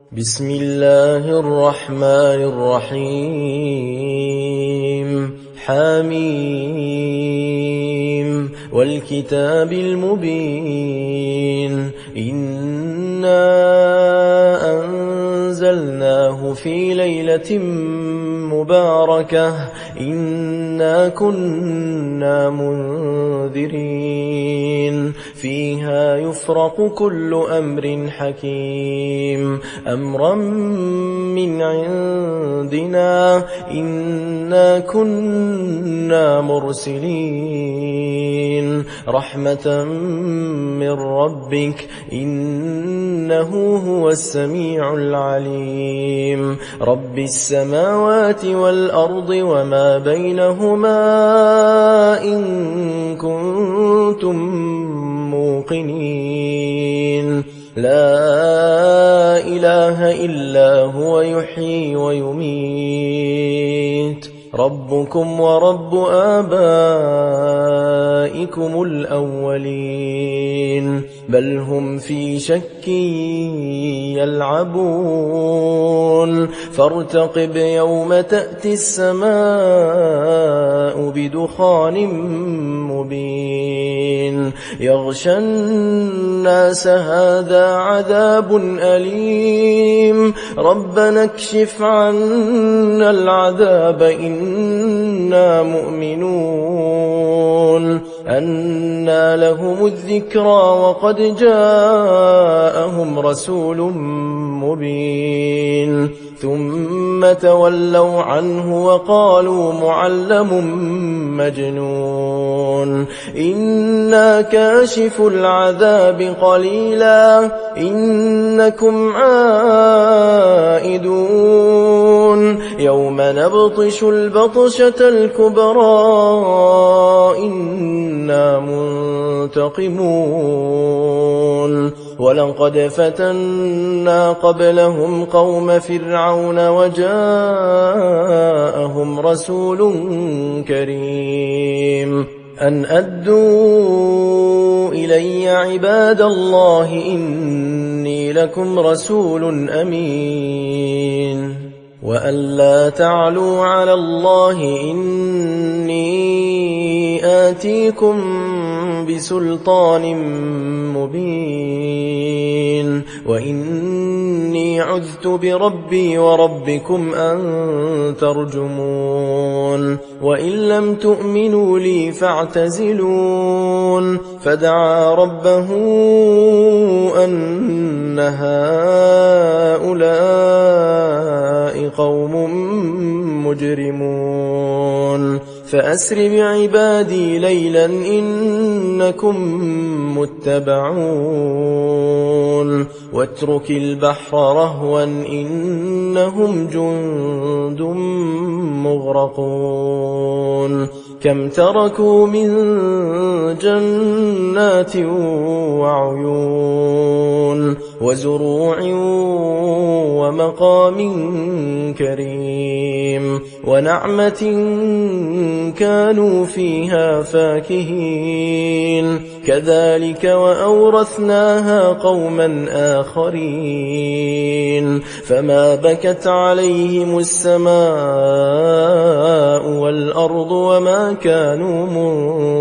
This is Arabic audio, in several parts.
بسم الله الرحمن الرحيم حميم والكتاب المبين إنا أنزلناه في ليلة مباركة إنا كنا منذرين فيها يفرق كل أمر حكيم أمرا من عندنا إنا كنا مرسلين رحمة من ربك إنه هو السميع العليم رب السماوات والأرض وما بينهما إن كنتم موقنين لا إله إلا هو يحيي ويميت ربكم ورب آبائكم الأولين بل هم في شك يلعبون فارتقب يوم تأتي السماء بدخان مبين يغشى الناس هذا عذاب أليم ربنا اكشف عنا العذاب إنا مؤمنون أنى لهم الذكرى وقد جاءهم رسول مبين ثم تولوا عنه وقالوا معلم مجنون إنا كاشف العذاب قليلا إنكم عائدون يوم نبطش البطشة الكبرى إنا منتقمون ولقد فتنا قبلهم قوم فرعون وجاءهم رسول كريم أن أدوا إلي عباد الله إني لكم رسول أمين وأن لا تعلوا على الله إني آتيكم بسلطان مبين وإني عذت بربي وربكم أن ترجمون وإن لم تؤمنوا لي فاعتزلون فدعا ربه أن هؤلاء قوم مجرمون فأسر بعبادي ليلا إنكم متبعون واترك البحر رهوا إنهم جند مغرقون كم تركوا من جنات وعيون وزروع ومقام كريم ونعمة كانوا فيها فاكهين كذلك وأورثناها قوما آخرين فما بكت عليهم السماء والأرض وما كانوا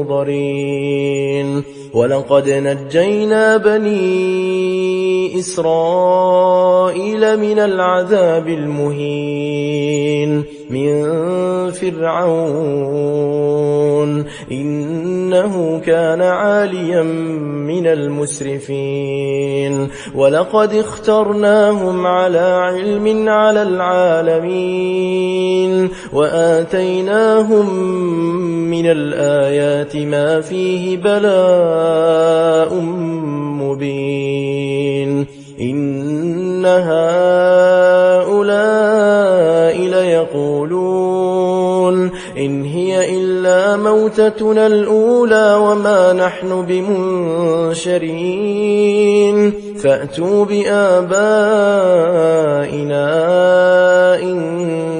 منظرين ولقد نجينا بني إسرائيل من العذاب المهين من فرعون إنه كان عاليا من المسرفين ولقد اخترناهم على علم على العالمين وآتيناهم من الآيات ما فيه بلاء مبين إن هؤلاء ليقولون إن هي إلا موتتنا الأولى وما نحن بمنشرين فأتوا بآبائنا إن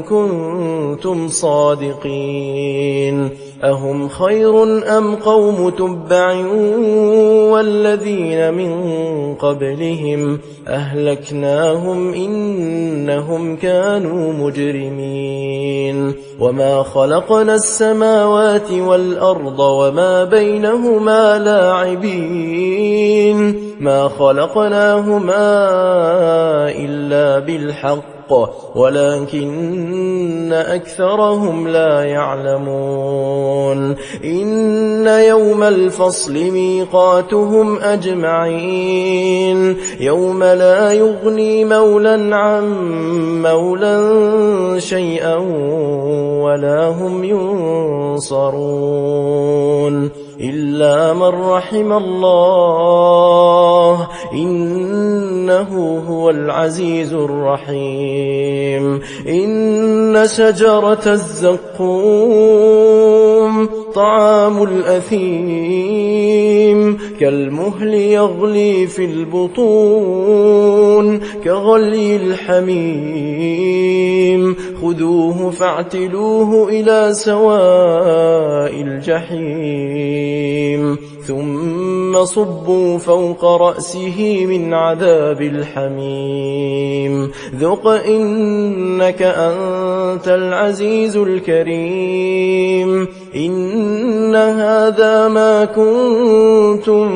كنتم صادقين أهم خير أم قوم تبع والذين من قبلهم أهلكناهم إنهم كانوا مجرمين وما خلقنا السماوات والأرض وما بينهما لاعبين ما خلقناهما إلا بالحق ولكن أكثرهم لا يعلمون إن يوم الفصل ميقاتهم أجمعين يوم لا يغني مولى عن مولى شيئا ولا هم ينصرون إلا من رحم الله إنه هو العزيز الرحيم إن شجرة الزقوم طعام الأثيم كالمهل يغلي في البطون كغلي الحميم خذوه فاعتلوه إلى سواء الجحيم ثم صبوا فوق رأسه من عذاب الحميم ذق إنك أنت العزيز الكريم إن هذا ما كنتم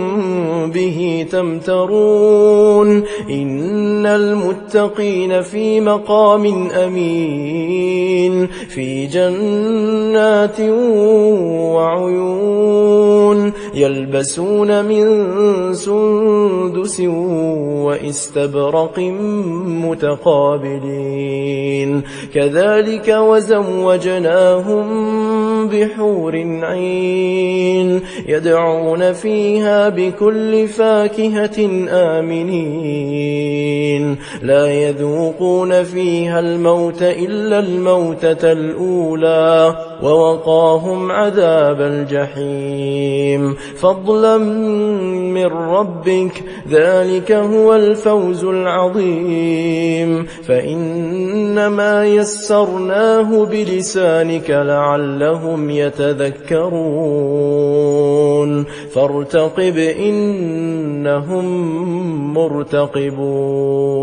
به تمترون إن المتقين في مقام أمين في جنات وعيون يلبسون من سندس وإستبرق متقابلين كذلك وزوجناهم بحور عين يدعون فيها بكل فاكهة آمنين لا يذوقون فيها الموت إلا الموتة الأولى ووقاهم عذاب الجحيم فضلا من ربك ذلك هو الفوز العظيم فإنما يسرناه بلسانك لعلهم يتذكرون فارتقب إنهم مرتقبون